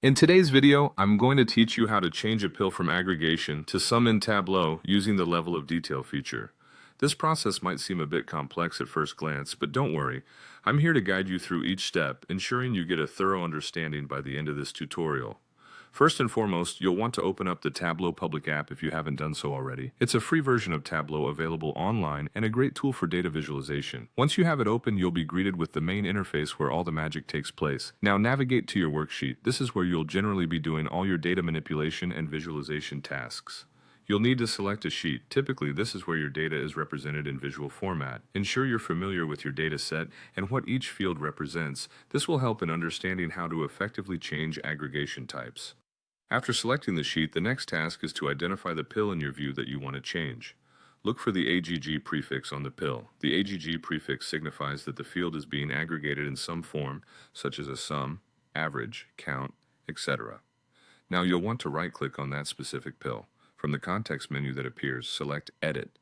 In today's video, I'm going to teach you how to change a pill from aggregation to sum in Tableau using the level of detail feature. This process might seem a bit complex at first glance, but don't worry. I'm here to guide you through each step, ensuring you get a thorough understanding by the end of this tutorial. First and foremost, you'll want to open up the Tableau public app if you haven't done so already. It's a free version of Tableau available online and a great tool for data visualization. Once you have it open, you'll be greeted with the main interface where all the magic takes place. Now navigate to your worksheet. This is where you'll generally be doing all your data manipulation and visualization tasks. You'll need to select a sheet. Typically, this is where your data is represented in visual format. Ensure you're familiar with your data set and what each field represents. This will help in understanding how to effectively change aggregation types. After selecting the sheet, the next task is to identify the pill in your view that you want to change. Look for the AGG prefix on the pill. The AGG prefix signifies that the field is being aggregated in some form, such as a sum, average, count, etc. Now you'll want to right-click on that specific pill. From the context menu that appears, select Edit.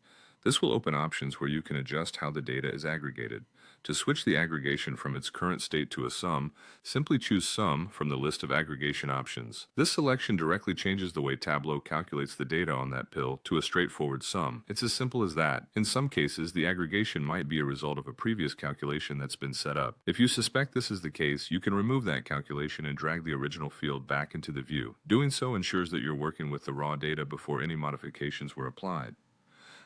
This will open options where you can adjust how the data is aggregated. To switch the aggregation from its current state to a sum, simply choose Sum from the list of aggregation options. This selection directly changes the way Tableau calculates the data on that pill to a straightforward sum. It's as simple as that. In some cases, the aggregation might be a result of a previous calculation that's been set up. If you suspect this is the case, you can remove that calculation and drag the original field back into the view. Doing so ensures that you're working with the raw data before any modifications were applied.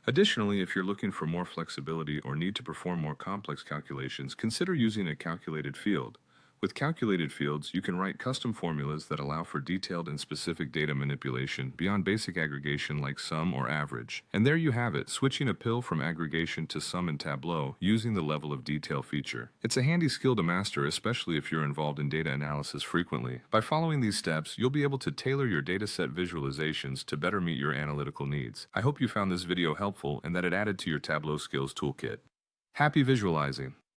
Additionally, if you're looking for more flexibility or need to perform more complex calculations, consider using a calculated field. With calculated fields, you can write custom formulas that allow for detailed and specific data manipulation beyond basic aggregation like sum or average. And there you have it, switching a pill from aggregation to sum in Tableau using the level of detail feature. It's a handy skill to master, especially if you're involved in data analysis frequently. By following these steps, you'll be able to tailor your dataset visualizations to better meet your analytical needs. I hope you found this video helpful and that it added to your Tableau skills toolkit. Happy visualizing!